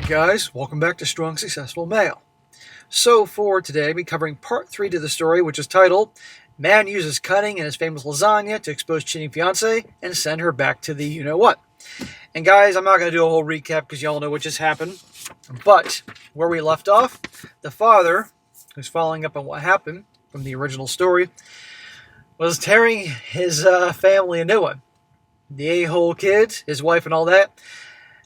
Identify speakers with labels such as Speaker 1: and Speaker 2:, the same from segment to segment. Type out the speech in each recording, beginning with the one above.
Speaker 1: guys, welcome back to Strong Successful Male. So for today, I'll be covering part 3 to the story, which is titled, Man Uses Cunning and His Famous Lasagna to Expose Cheating Fiancée and Send Her Back to the You-Know-What. And guys, I'm not going to do a whole recap because y'all know what just happened, but where we left off, the father, who's following up on what happened from the original story, was tearing his family a new one. The a-hole kids, his wife and all that.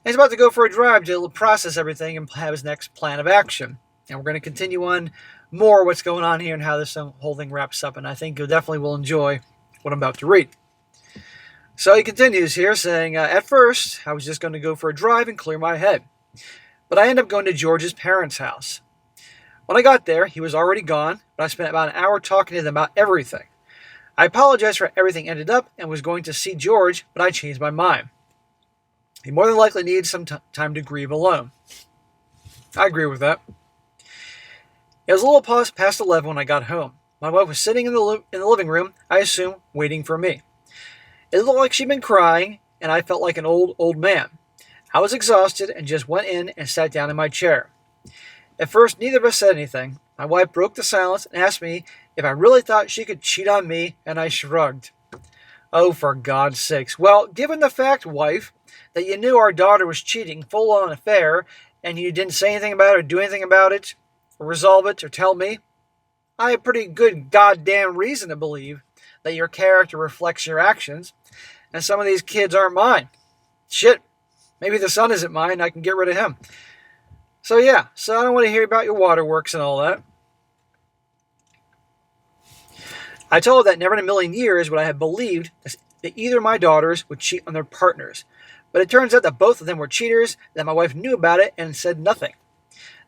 Speaker 1: And he's about to go for a drive to process everything and have his next plan of action. And we're going to continue on more what's going on here and how this whole thing wraps up. And I think you definitely will enjoy what I'm about to read. So he continues here saying, at first, I was just going to go for a drive and clear my head. But I ended up going to George's parents' house. When I got there, he was already gone, but I spent about an hour talking to them about everything. I apologized for how everything ended up and was going to see George, but I changed my mind. He more than likely needs some time to grieve alone. I agree with that. It was a little past 11 when I got home. My wife was sitting in the living room, I assume, waiting for me. It looked like she'd been crying, and I felt like an old man. I was exhausted and just went in and sat down in my chair. At first, neither of us said anything. My wife broke the silence and asked me if I really thought she could cheat on me, and I shrugged. Oh, for God's sakes. Well, given the fact, wife, that you knew our daughter was cheating, full-on affair, and you didn't say anything about it or do anything about it, or resolve it, or tell me, I have pretty good goddamn reason to believe that your character reflects your actions, and some of these kids aren't mine. Shit, maybe the son isn't mine, I can get rid of him. So yeah, I don't want to hear about your waterworks and all that. I told her that never in a million years would I have believed that either of my daughters would cheat on their partners. But it turns out that both of them were cheaters, that my wife knew about it and said nothing.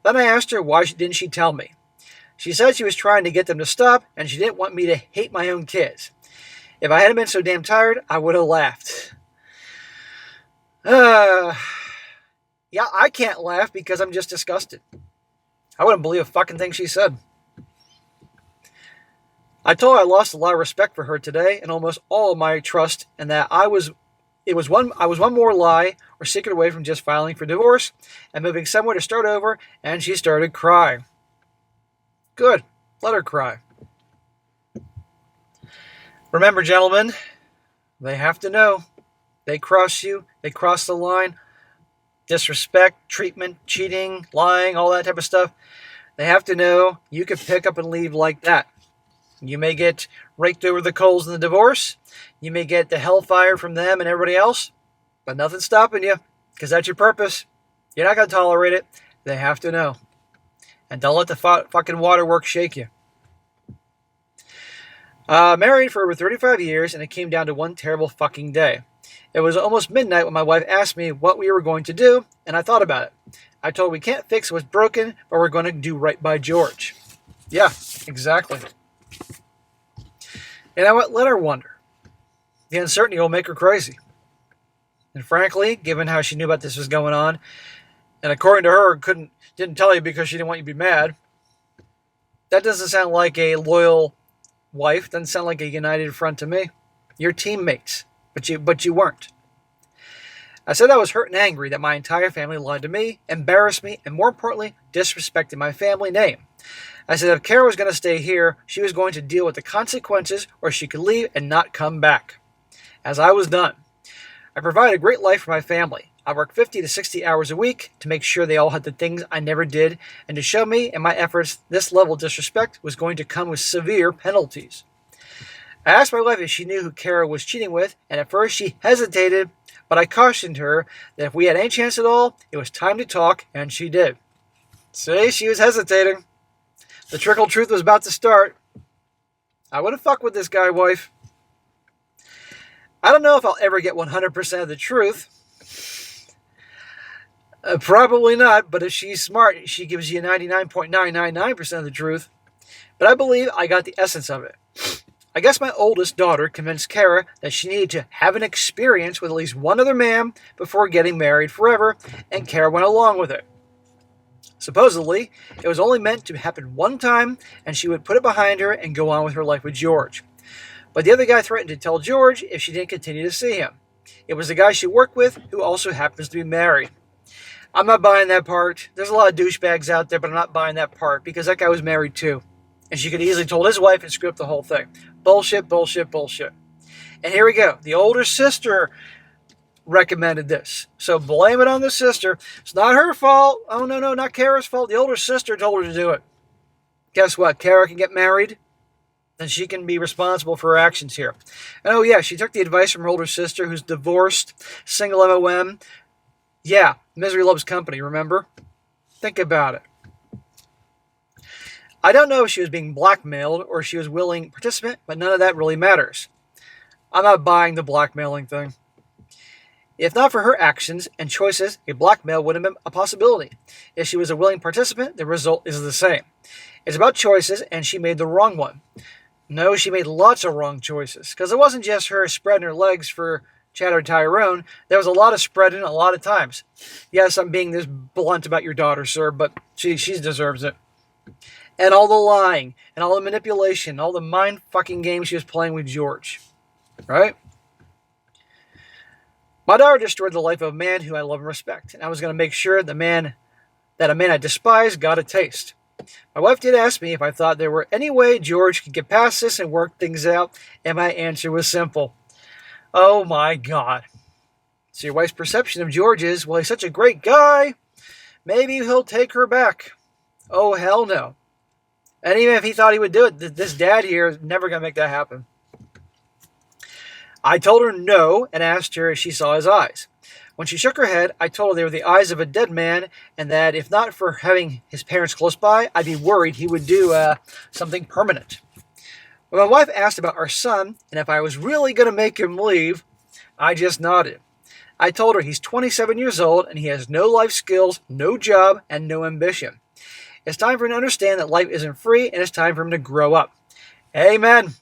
Speaker 1: Then I asked her why didn't she tell me. She said she was trying to get them to stop, and she didn't want me to hate my own kids. If I hadn't been so damn tired, I would have laughed. Yeah, I can't laugh because I'm just disgusted. I wouldn't believe a fucking thing she said. I told her I lost a lot of respect for her today and almost all of my trust, and that I was one more lie or secret away from just filing for divorce and moving somewhere to start over, and she started crying. Good. Let her cry. Remember, gentlemen, they have to know. They cross you. They cross the line. Disrespect, treatment, cheating, lying, all that type of stuff. They have to know you can pick up and leave like that. You may get raked over the coals in the divorce. You may get the hellfire from them and everybody else. But nothing's stopping you, because that's your purpose. You're not going to tolerate it. They have to know. And don't let the fucking waterworks shake you. Married for over 35 years, and it came down to one terrible fucking day. It was almost midnight when my wife asked me what we were going to do, and I thought about it. I told her we can't fix what's broken, but we're going to do right by George. Yeah, exactly. And I let her wonder. The uncertainty will make her crazy. And frankly, given how she knew about this was going on, and according to her, didn't tell you because she didn't want you to be mad, that doesn't sound like a loyal wife. Doesn't sound like a united front to me. You're teammates, but you weren't. I said I was hurt and angry that my entire family lied to me, embarrassed me, and more importantly, disrespected my family name. I said if Kara was going to stay here, she was going to deal with the consequences, or she could leave and not come back. As I was done. I provided a great life for my family. I worked 50 to 60 hours a week to make sure they all had the things I never did, and to show me and my efforts this level of disrespect was going to come with severe penalties. I asked my wife if she knew who Kara was cheating with, and at first she hesitated, but I cautioned her that if we had any chance at all, it was time to talk, and she did. See, she was hesitating. The trickle truth was about to start. I wouldn't fuck with this guy, wife. I don't know if I'll ever get 100% of the truth. Probably not, but if she's smart, she gives you 99.999% of the truth. But I believe I got the essence of it. I guess my oldest daughter convinced Kara that she needed to have an experience with at least one other man before getting married forever, and Kara went along with it. Supposedly, it was only meant to happen one time, and she would put it behind her and go on with her life with George. But the other guy threatened to tell George if she didn't continue to see him. It was the guy she worked with who also happens to be married. I'm not buying that part. There's a lot of douchebags out there, but I'm not buying that part because that guy was married too. And she could easily told his wife and screw up the whole thing. Bullshit, bullshit, bullshit. And here we go. The older sister recommended this. So blame it on the sister. It's not her fault. Oh, no, not Kara's fault. The older sister told her to do it. Guess what? Kara can get married. Then she can be responsible for her actions here. And oh, yeah, she took the advice from her older sister who's divorced, single MOM. Yeah, misery loves company, remember? Think about it. I don't know if she was being blackmailed or she was willing participant, but none of that really matters. I'm not buying the blackmailing thing. If not for her actions and choices, a blackmail would have been a possibility. If she was a willing participant, the result is the same. It's about choices, and she made the wrong one. No, she made lots of wrong choices, because it wasn't just her spreading her legs for Chad or Tyrone. There was a lot of spreading a lot of times. Yes, I'm being this blunt about your daughter, sir, but she deserves it. And all the lying, and all the manipulation, all the mind-fucking games she was playing with George. Right? My daughter destroyed the life of a man who I love and respect, and I was going to make sure that a man I despise got a taste. My wife did ask me if I thought there were any way George could get past this and work things out, and my answer was simple. Oh my God. So your wife's perception of George is, well, he's such a great guy, maybe he'll take her back. Oh, hell no. And even if he thought he would do it, this dad here is never going to make that happen. I told her no and asked her if she saw his eyes. When she shook her head, I told her they were the eyes of a dead man and that if not for having his parents close by, I'd be worried he would do something permanent. When my wife asked about our son and if I was really going to make him leave, I just nodded. I told her he's 27 years old and he has no life skills, no job, and no ambition. It's time for him to understand that life isn't free and it's time for him to grow up. Amen.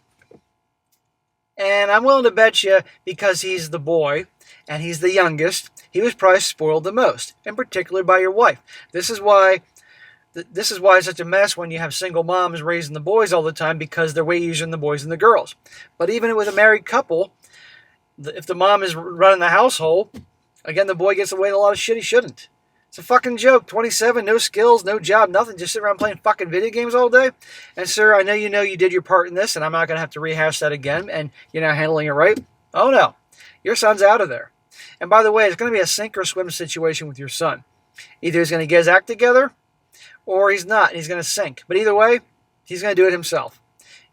Speaker 1: And I'm willing to bet you, because he's the boy and he's the youngest, he was probably spoiled the most, in particular by your wife. This is why it's such a mess when you have single moms raising the boys all the time, because they're way easier than the boys and the girls. But even with a married couple, if the mom is running the household, again, the boy gets away with a lot of shit he shouldn't. It's a fucking joke. 27, no skills, no job, nothing. Just sit around playing fucking video games all day. And sir, I know you did your part in this, and I'm not going to have to rehash that again, and you're not handling it right. Oh no. Your son's out of there. And by the way, it's going to be a sink or swim situation with your son. Either he's going to get his act together, or he's not, and he's going to sink. But either way, he's going to do it himself.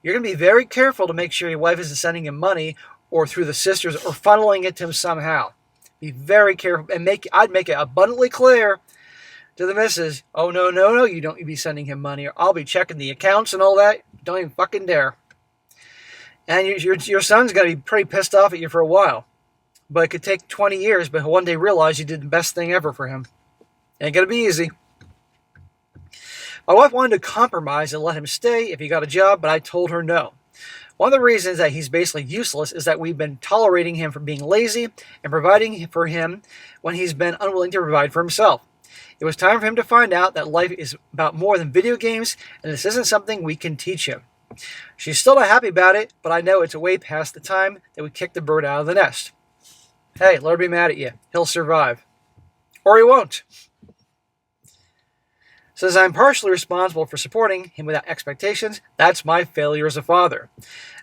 Speaker 1: You're going to be very careful to make sure your wife isn't sending him money or through the sisters or funneling it to him somehow. Be very careful, and I'd make it abundantly clear to the missus, oh, no, you don't be sending him money, or I'll be checking the accounts and all that. Don't even fucking dare. And your son's going to be pretty pissed off at you for a while. But it could take 20 years, but he'll one day realize you did the best thing ever for him. Ain't going to be easy. My wife wanted to compromise and let him stay if he got a job, but I told her no. One of the reasons that he's basically useless is that we've been tolerating him for being lazy and providing for him when he's been unwilling to provide for himself. It was time for him to find out that life is about more than video games, and this isn't something we can teach him. She's still not happy about it, but I know it's way past the time that we kick the bird out of the nest. Hey, let her be mad at you. He'll survive. Or he won't. Since I'm partially responsible for supporting him without expectations, that's my failure as a father.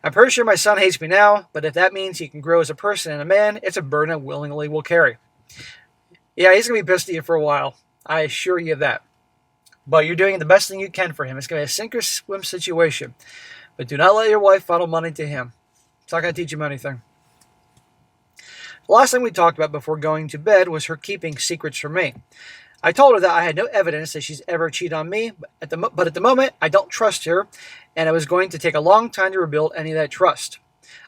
Speaker 1: I'm pretty sure my son hates me now, but if that means he can grow as a person and a man, it's a burden I willingly will carry. Yeah, he's going to be pissed at you for a while. I assure you of that. But you're doing the best thing you can for him. It's going to be a sink or swim situation. But do not let your wife funnel money to him. It's not going to teach him anything. The last thing we talked about before going to bed was her keeping secrets from me. I told her that I had no evidence that she's ever cheated on me, but at the moment, I don't trust her, and it was going to take a long time to rebuild any of that trust.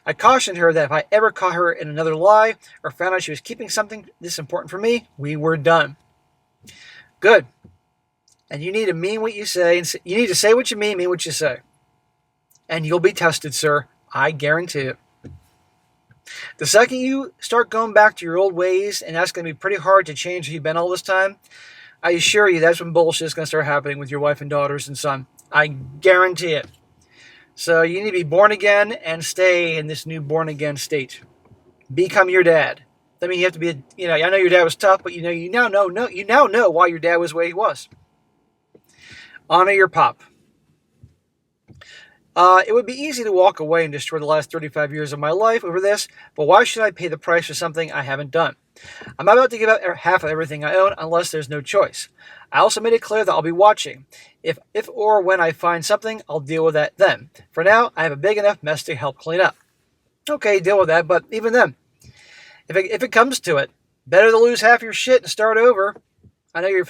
Speaker 1: I cautioned her that if I ever caught her in another lie or found out she was keeping something this important for me, we were done. Good. And you need to mean what you say, and you need to say what you mean what you say. And you'll be tested, sir. I guarantee it. The second you start going back to your old ways, and that's going to be pretty hard to change who you've been all this time, I assure you that's when bullshit is going to start happening with your wife and daughters and son. I guarantee it. So you need to be born again and stay in this new born again state. Become your dad. I mean, you have to be, I know your dad was tough, but you now know why your dad was the way he was. Honor your pop. It would be easy to walk away and destroy the last 35 years of my life over this, but why should I pay the price for something I haven't done? I'm about to give up half of everything I own unless there's no choice. I also made it clear that I'll be watching. If or when I find something, I'll deal with that then. For now, I have a big enough mess to help clean up. Okay, deal with that, but even then, if it comes to it, better to lose half your shit and start over. I know you're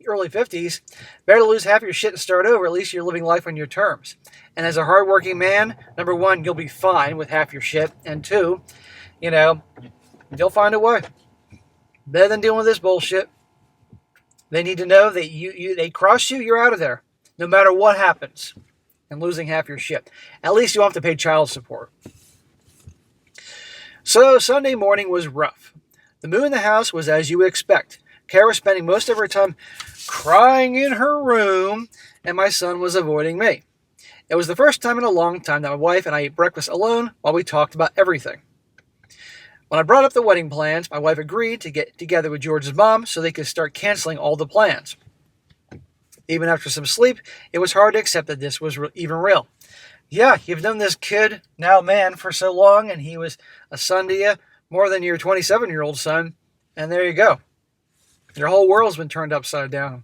Speaker 1: early 50s. Better to lose half your shit and start over. At least you're living life on your terms. And as a hardworking man, number one, you'll be fine with half your shit. And two, you'll find a way. Better than dealing with this bullshit. They need to know that they cross you, you're out of there. No matter what happens. And losing half your shit. At least you won't have to pay child support. So Sunday morning was rough. The mood in the house was as you would expect. Kara was spending most of her time crying in her room, and my son was avoiding me. It was the first time in a long time that my wife and I ate breakfast alone while we talked about everything. When I brought up the wedding plans, my wife agreed to get together with George's mom so they could start canceling all the plans. Even after some sleep, it was hard to accept that this was even real. Yeah, you've known this kid, now man, for so long, and he was a son to you, more than your 27-year-old son, and there you go. Your whole world's been turned upside down.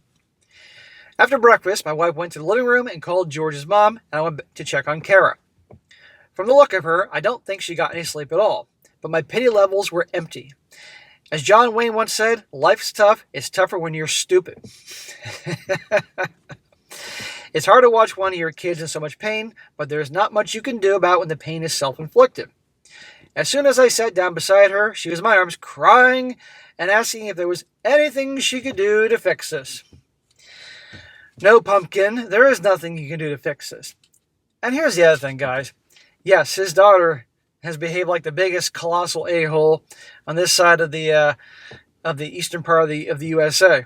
Speaker 1: After breakfast, my wife went to the living room and called George's mom, and I went to check on Kara. From the look of her, I don't think she got any sleep at all, but my pity levels were empty. As John Wayne once said, life's tough. It's tougher when you're stupid. It's hard to watch one of your kids in so much pain, but there's not much you can do about when the pain is self-inflicted. As soon as I sat down beside her, she was in my arms crying and asking if there was anything she could do to fix this. No, pumpkin, there is nothing you can do to fix this. And here's the other thing, guys. Yes, his daughter has behaved like the biggest colossal a-hole on this side of the eastern part of the USA.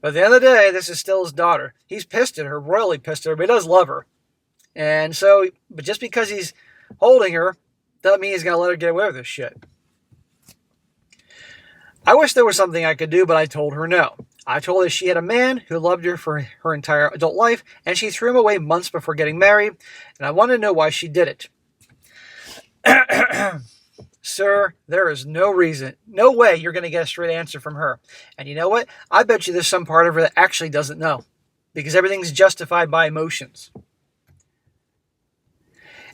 Speaker 1: But at the end of the day, this is still his daughter. He's pissed at her, royally pissed at her, but he does love her. And so, but just because he's holding her, doesn't mean he's going to let her get away with this shit. I wish there was something I could do, but I told her no. I told her she had a man who loved her for her entire adult life, and she threw him away months before getting married, and I wanted to know why she did it. Sir, there is no way you're going to get a straight answer from her. And you know what? I bet you there's some part of her that actually doesn't know. Because everything's justified by emotions.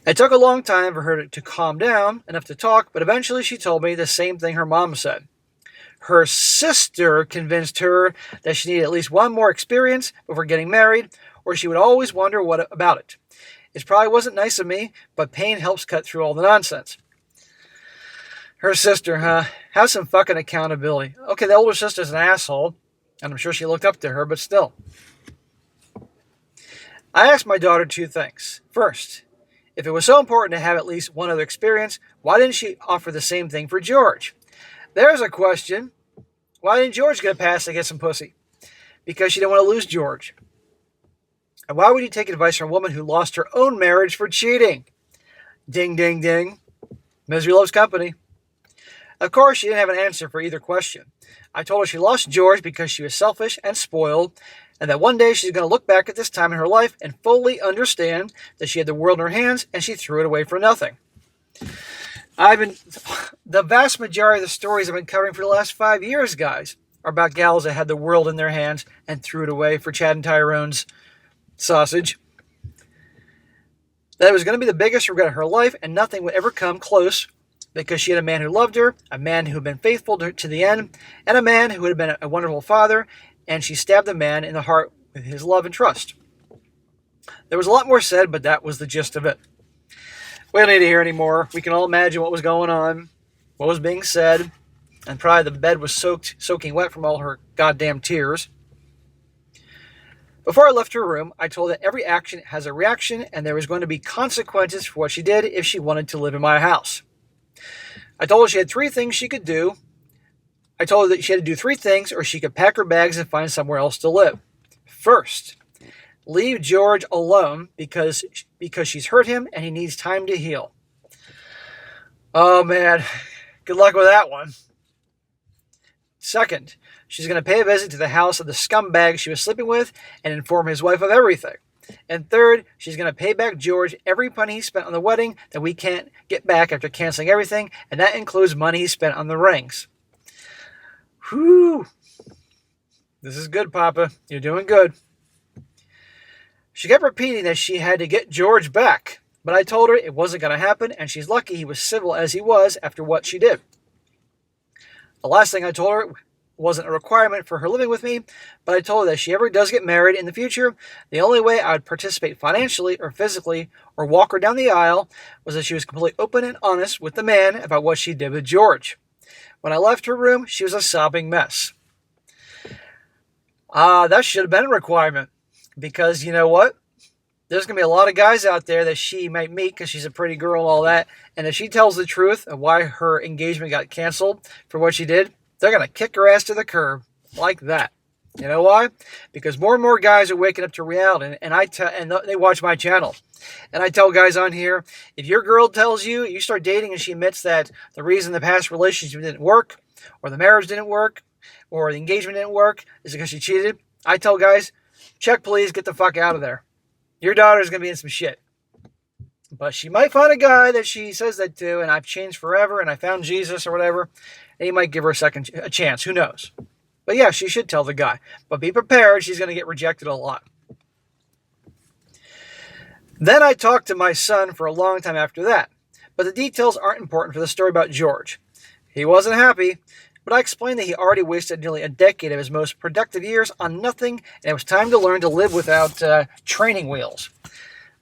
Speaker 1: It took a long time for her to calm down enough to talk, but eventually she told me the same thing her mom said. Her sister convinced her that she needed at least one more experience before getting married, or she would always wonder what about it. It probably wasn't nice of me, but pain helps cut through all the nonsense. Her sister, huh? Have some fucking accountability. Okay, the older sister's an asshole, and I'm sure she looked up to her, but still. I asked my daughter two things. First, if it was so important to have at least one other experience, why didn't she offer the same thing for George? There's a question. Why didn't George get a pass to get some pussy? Because she didn't want to lose George. And why would you take advice from a woman who lost her own marriage for cheating? Ding, ding, ding. Misery loves company. Of course, she didn't have an answer for either question. I told her she lost George because she was selfish and spoiled, and that one day she's going to look back at this time in her life and fully understand that she had the world in her hands and she threw it away for nothing. The vast majority of the stories I've been covering for the last 5 years, guys, are about gals that had the world in their hands and threw it away for Chad and Tyrone's sausage. That it was going to be the biggest regret of her life, and nothing would ever come close because she had a man who loved her, a man who had been faithful to the end, and a man who had been a wonderful father, and she stabbed the man in the heart with his love and trust. There was a lot more said, but that was the gist of it. We don't need to hear any more. We can all imagine what was going on, what was being said, and probably the bed was soaking wet from all her goddamn tears. Before I left her room, I told her that every action has a reaction, and there was going to be consequences for what she did if she wanted to live in my house. I told her she had 3 things she could do. I told her that she had to do 3 things, or she could pack her bags and find somewhere else to live. First, leave George alone because she's hurt him and he needs time to heal. Oh man, good luck with that one. Second, she's going to pay a visit to the house of the scumbag she was sleeping with and inform his wife of everything. And third, she's going to pay back George every penny he spent on the wedding that we can't get back after canceling everything, and that includes money he spent on the rings. Whew. This is good, Papa. You're doing good. She kept repeating that she had to get George back, but I told her it wasn't going to happen, and she's lucky he was civil as he was after what she did. The last thing I told her wasn't a requirement for her living with me, but I told her that if she ever does get married in the future, the only way I would participate financially or physically or walk her down the aisle was if she was completely open and honest with the man about what she did with George. When I left her room, she was a sobbing mess. That should have been a requirement, because you know what? There's going to be a lot of guys out there that she might meet because she's a pretty girl and all that, and if she tells the truth of why her engagement got canceled for what she did, they're going to kick her ass to the curb like that. You know why? Because more and more guys are waking up to reality, and they watch my channel. And I tell guys on here, if your girl tells you, you start dating and she admits that the reason the past relationship didn't work, or the marriage didn't work, or the engagement didn't work is because she cheated, I tell guys, check please, get the fuck out of there. Your daughter's going to be in some shit. But she might find a guy that she says that to, and I've changed forever, and I found Jesus or whatever, and he might give her a chance. Who knows? But yeah, she should tell the guy. But be prepared, she's going to get rejected a lot. Then I talked to my son for a long time after that. But the details aren't important for the story about George. He wasn't happy, but I explained that he already wasted nearly a decade of his most productive years on nothing, and it was time to learn to live without training wheels.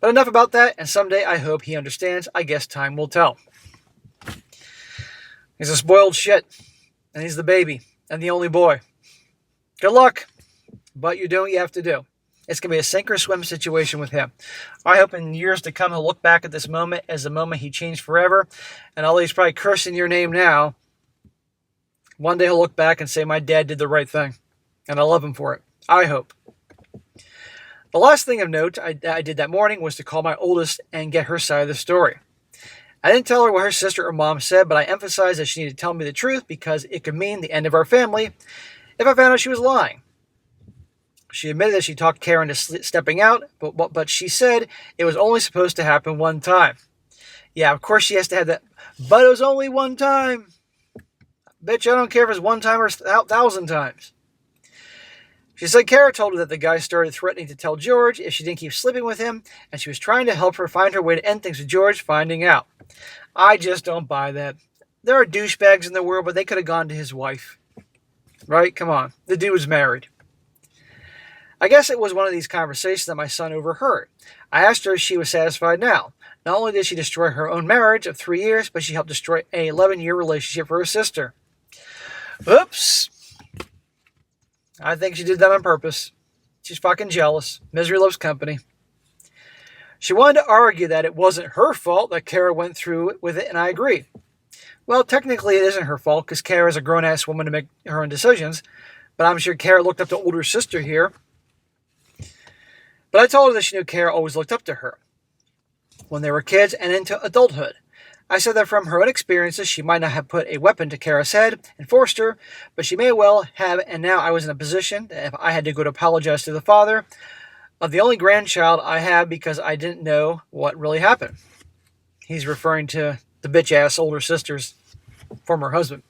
Speaker 1: But enough about that, and someday I hope he understands. I guess time will tell. He's a spoiled shit, and he's the baby, and the only boy. Good luck, but you're doing what you have to do. It's going to be a sink or swim situation with him. I hope in years to come he'll look back at this moment as the moment he changed forever, and although he's probably cursing your name now, one day he'll look back and say, my dad did the right thing, and I love him for it. I hope. The last thing of note I did that morning was to call my oldest and get her side of the story. I didn't tell her what her sister or mom said, but I emphasized that she needed to tell me the truth because it could mean the end of our family if I found out she was lying. She admitted that she talked Karen into stepping out, but she said it was only supposed to happen one time. Yeah, of course she has to have that, but it was only one time. Bitch, I don't care if it's one time or 1,000 times. She said Kara told her that the guy started threatening to tell George if she didn't keep sleeping with him, and she was trying to help her find her way to end things with George finding out. I just don't buy that. There are douchebags in the world, but they could have gone to his wife. Right? Come on. The dude was married. I guess it was one of these conversations that my son overheard. I asked her if she was satisfied now. Not only did she destroy her own marriage of 3 years, but she helped destroy an 11-year relationship for her sister. Oops. I think she did that on purpose. She's fucking jealous. Misery loves company. She wanted to argue that it wasn't her fault that Kara went through with it, and I agree. Well, technically it isn't her fault because Kara is a grown-ass woman to make her own decisions, but I'm sure Kara looked up to older sister here. But I told her that she knew Kara always looked up to her when they were kids and into adulthood. I said that from her own experiences, she might not have put a weapon to Kara's head and forced her, but she may well have, and now I was in a position that if I had to go to apologize to the father of the only grandchild I have because I didn't know what really happened. He's referring to the bitch-ass older sister's former husband.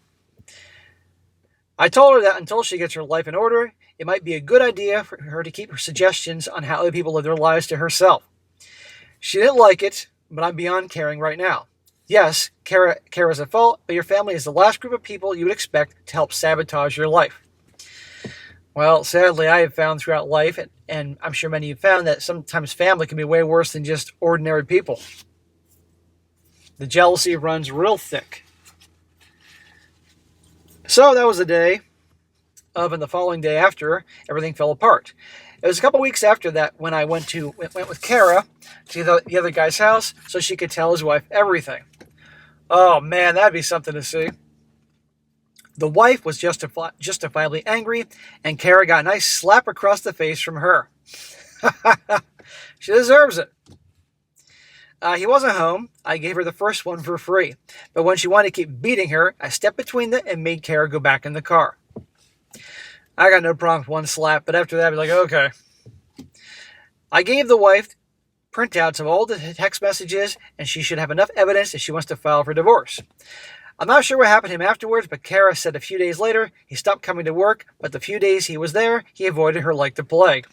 Speaker 1: I told her that until she gets her life in order, it might be a good idea for her to keep her suggestions on how other people live their lives to herself. She didn't like it, but I'm beyond caring right now. Yes, Kara's at fault, but your family is the last group of people you would expect to help sabotage your life. Well, sadly, I have found throughout life, and I'm sure many of you found, that sometimes family can be way worse than just ordinary people. The jealousy runs real thick. So that was the day of, and the following day after, everything fell apart. It was a couple weeks after that when I went with Kara to the other guy's house so she could tell his wife everything. Oh man, that'd be something to see. The wife was justifiably angry, and Kara got a nice slap across the face from her. She deserves it. He wasn't home. I gave her the first one for free. But when she wanted to keep beating her, I stepped between them and made Kara go back in the car. I got no problem with one slap, but after that, I'd be like, okay. I gave the wife printouts of all the text messages, and she should have enough evidence if she wants to file for divorce. I'm not sure what happened to him afterwards, but Kara said a few days later he stopped coming to work, but the few days he was there, he avoided her like the plague.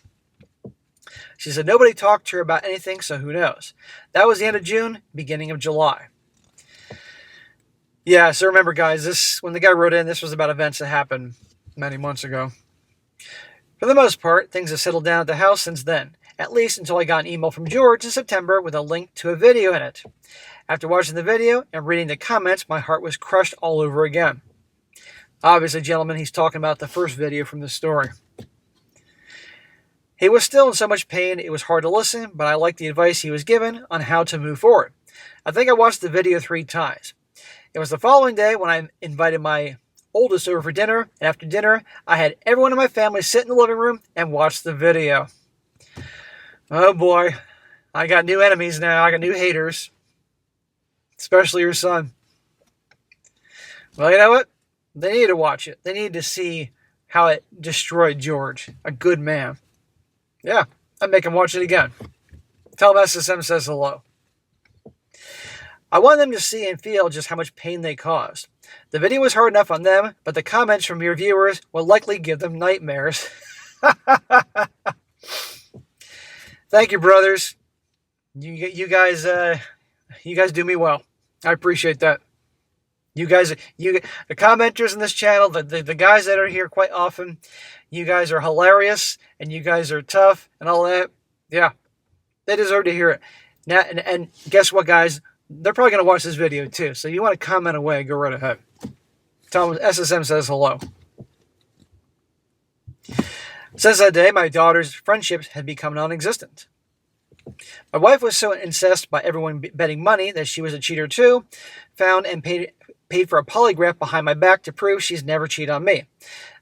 Speaker 1: She said nobody talked to her about anything, so who knows. That was the end of June, beginning of July. Yeah, so remember, guys, when the guy wrote in, this was about events that happened many months ago. For the most part, things have settled down at the house since then, at least until I got an email from George in September with a link to a video in it. After watching the video and reading the comments, my heart was crushed all over again. Obviously, gentlemen, he's talking about the first video from the story. He was still in so much pain, it was hard to listen, but I liked the advice he was given on how to move forward. I think I watched the video 3 times. It was the following day when I invited my oldest over for dinner, and after dinner, I had everyone in my family sit in the living room and watch the video. Oh boy, I got new enemies now, I got new haters. Especially your son. Well, you know what? They need to watch it. They need to see how it destroyed George, a good man. Yeah, I'd make him watch it again. Tell him SSM says hello. I want them to see and feel just how much pain they caused. The video was hard enough on them, but the comments from your viewers will likely give them nightmares. Thank you, brothers. You guys do me well. I appreciate that. The commenters in this channel, the guys that are here quite often, you guys are hilarious, and you guys are tough, and all that. Yeah, they deserve to hear it. Now, and guess what, guys? They're probably going to watch this video, too. So you want to comment away, go right ahead. Tell them SSM says hello. Since that day, my daughter's friendships had become non-existent. My wife was so incensed by everyone betting money that she was a cheater too, found and paid for a polygraph behind my back to prove she's never cheated on me.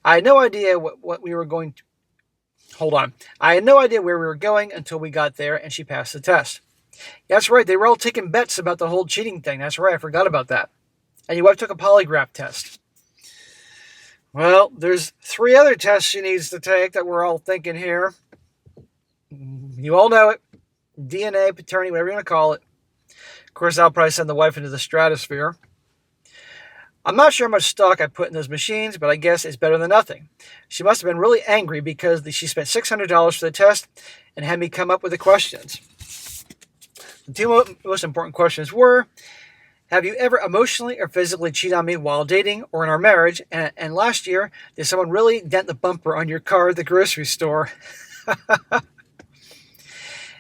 Speaker 1: I had no idea what we were going to... Hold on. I had no idea where we were going until we got there and she passed the test. That's right, they were all taking bets about the whole cheating thing. That's right, I forgot about that. And your wife took a polygraph test. Well, there's 3 other tests she needs to take that we're all thinking here. You all know it. DNA, paternity, whatever you want to call it. Of course, I'll probably send the wife into the stratosphere. I'm not sure how much stock I put in those machines, but I guess it's better than nothing. She must have been really angry because she spent $600 for the test and had me come up with the questions. The 2 most important questions were, have you ever emotionally or physically cheated on me while dating or in our marriage? And last year, did someone really dent the bumper on your car at the grocery store?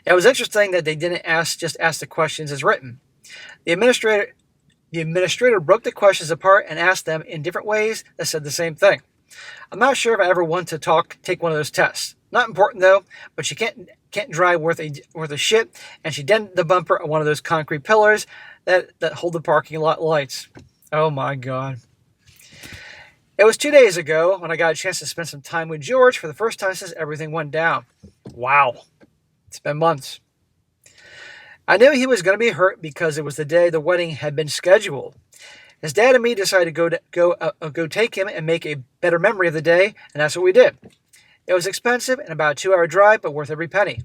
Speaker 1: It was interesting that they didn't just ask the questions as written. The administrator broke the questions apart and asked them in different ways that said the same thing. I'm not sure if I ever want to take one of those tests. Not important though, but she can't drive worth a shit, and she dented the bumper on one of those concrete pillars that hold the parking lot lights. Oh my God. It was 2 days ago when I got a chance to spend some time with George for the first time since everything went down. Wow. It's been months. I knew he was going to be hurt because it was the day the wedding had been scheduled. His dad and me decided to go take him and make a better memory of the day, and that's what we did. It was expensive and about a 2-hour drive, but worth every penny.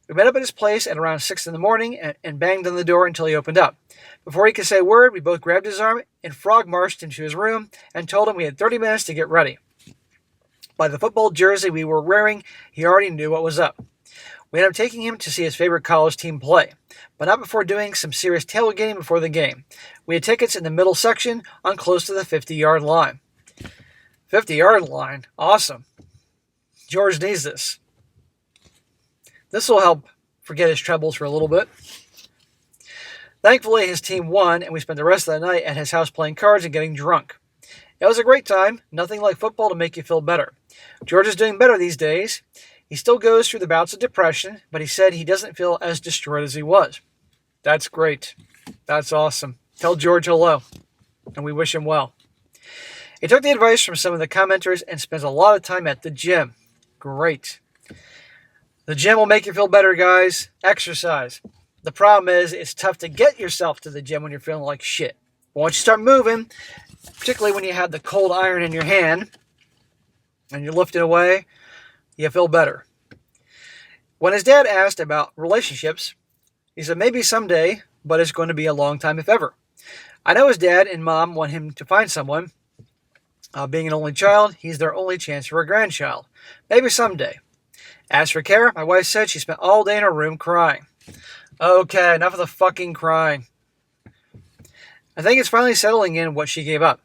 Speaker 1: We met up at his place at around 6 in the morning and banged on the door until he opened up. Before he could say a word, we both grabbed his arm and frog marched into his room and told him we had 30 minutes to get ready. By the football jersey we were wearing, he already knew what was up. We ended up taking him to see his favorite college team play, but not before doing some serious tailgating before the game. We had tickets in the middle section on close to the 50-yard line. 50-yard line? Awesome. George needs this. This will help forget his troubles for a little bit. Thankfully, his team won, and we spent the rest of the night at his house playing cards and getting drunk. It was a great time. Nothing like football to make you feel better. George is doing better these days. He still goes through the bouts of depression, but he said he doesn't feel as destroyed as he was. That's great. That's awesome. Tell George hello, and we wish him well. He took the advice from some of the commenters and spends a lot of time at the gym. Great. The gym will make you feel better, guys. Exercise. The problem is it's tough to get yourself to the gym when you're feeling like shit. But once you start moving, particularly when you have the cold iron in your hand, and you're lifting away, you feel better. When his dad asked about relationships, he said maybe someday, but it's going to be a long time if ever. I know his dad and mom want him to find someone. Being an only child, he's their only chance for a grandchild. Maybe someday. As for care, my wife said she spent all day in her room crying. Okay, enough of the fucking crying. I think it's finally settling in what she gave up.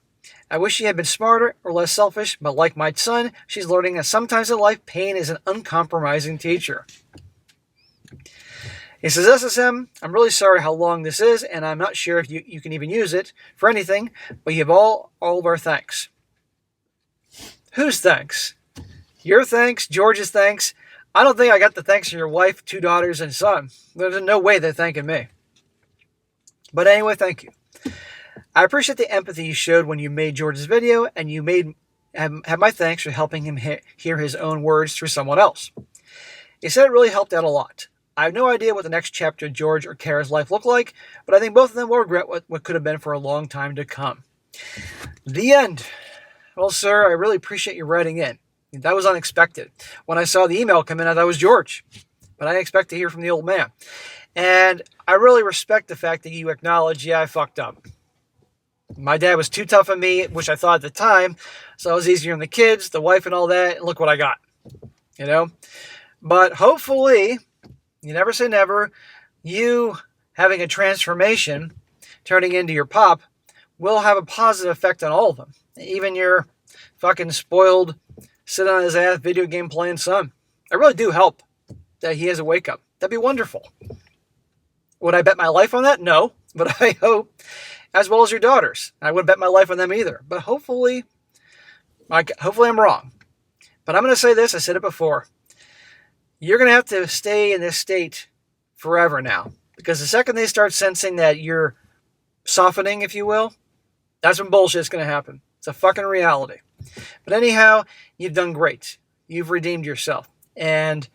Speaker 1: I wish she had been smarter or less selfish, but like my son, she's learning that sometimes in life, pain is an uncompromising teacher. He says, SSM, I'm really sorry how long this is, and I'm not sure if you can even use it for anything, but you have all of our thanks. Whose thanks? Your thanks? George's thanks? I don't think I got the thanks from your wife, 2 daughters, and son. There's no way they're thanking me. But anyway, thank you. I appreciate the empathy you showed when you made George's video, and you have my thanks for helping him hear his own words through someone else. He said it really helped out a lot. I have no idea what the next chapter of George or Kara's life looked like, but I think both of them will regret what could have been for a long time to come. The end. Well, sir, I really appreciate you writing in. That was unexpected. When I saw the email come in, I thought it was George, but I didn't expect to hear from the old man. And I really respect the fact that you acknowledge, yeah, I fucked up. My dad was too tough on me, which I thought at the time, so it was easier on the kids, the wife and all that, and look what I got. You know? But hopefully, you never say never, you having a transformation, turning into your pop, will have a positive effect on all of them. Even your fucking spoiled, sit on his ass, video game playing son. I really do hope that he has a wake up. That'd be wonderful. Would I bet my life on that? No, but I hope, as well as your daughters. I wouldn't bet my life on them either. But hopefully I'm wrong. But I'm going to say this, I said it before. You're going to have to stay in this state forever now. Because the second they start sensing that you're softening, if you will, that's when bullshit's going to happen. It's a fucking reality. But anyhow, you've done great. You've redeemed yourself. And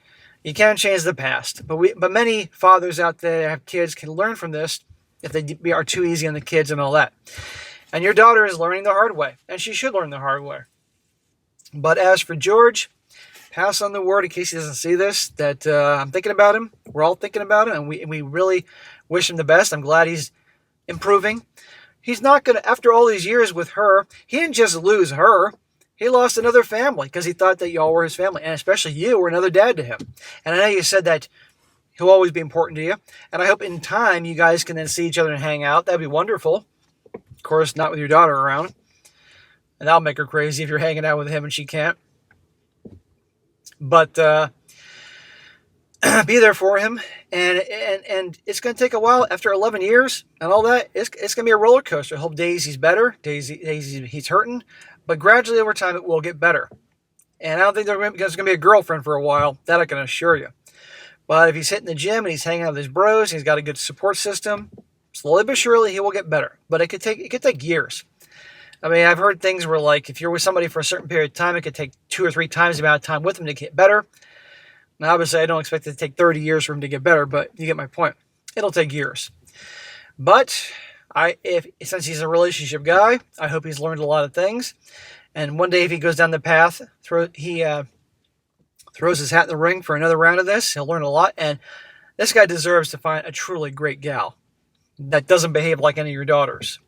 Speaker 1: you can't change the past. But many fathers out there that have kids can learn from this if they are too easy on the kids and all that. And your daughter is learning the hard way. And she should learn the hard way. But as for George, pass on the word in case he doesn't see this, that I'm thinking about him. We're all thinking about him. And we really wish him the best. I'm glad he's improving. He's not going to, after all these years with her, he didn't just lose her. He lost another family because he thought that y'all were his family. And especially you were another dad to him. And I know you said that he'll always be important to you. And I hope in time you guys can then see each other and hang out. That'd be wonderful. Of course, not with your daughter around. And that'll make her crazy if you're hanging out with him and she can't. But be there for him. And it's going to take a while. After 11 years and all that, it's going to be a roller coaster. I hope days he's better. Days he's hurting. But gradually over time, it will get better. And I don't think there's going to be a girlfriend for a while. That I can assure you. But if he's hitting the gym and he's hanging out with his bros, he's got a good support system, slowly but surely he will get better. But it could take years. I mean, I've heard things where, like, if you're with somebody for a certain period of time, it could take 2 or 3 times the amount of time with them to get better. Now, obviously, I don't expect it to take 30 years for him to get better, but you get my point. It'll take years. But since he's a relationship guy, I hope he's learned a lot of things. And one day, if he goes down the path, he throws his hat in the ring for another round of this, he'll learn a lot. And this guy deserves to find a truly great gal that doesn't behave like any of your daughters.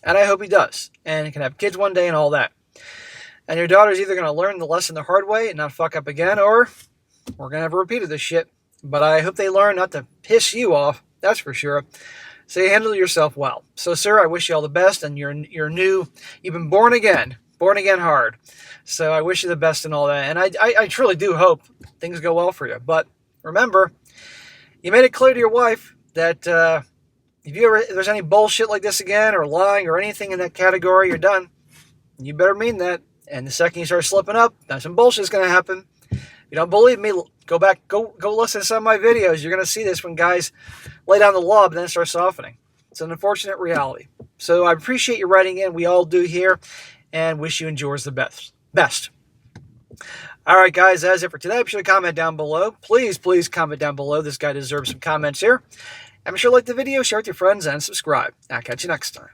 Speaker 1: And I hope he does. And he can have kids one day and all that. And your daughter's either going to learn the lesson the hard way and not fuck up again, or we're going to have a repeat of this shit. But I hope they learn not to piss you off. That's for sure. So you handle yourself well. So, sir, I wish you all the best. And you've been born again hard. So I wish you the best and all that. And I truly do hope things go well for you. But remember, you made it clear to your wife that if there's any bullshit like this again, or lying, or anything in that category, you're done. You better mean that. And the second you start slipping up, that's some bullshit's going to happen. If you don't believe me, go back, go listen to some of my videos. You're going to see this when guys lay down the law, but then start softening. It's an unfortunate reality. So I appreciate you writing in. We all do here, and wish you and George the best. All right, guys, that's it for today. Be sure to comment down below. Please comment down below. This guy deserves some comments here. And be sure to like the video, share with your friends, and subscribe. I'll catch you next time.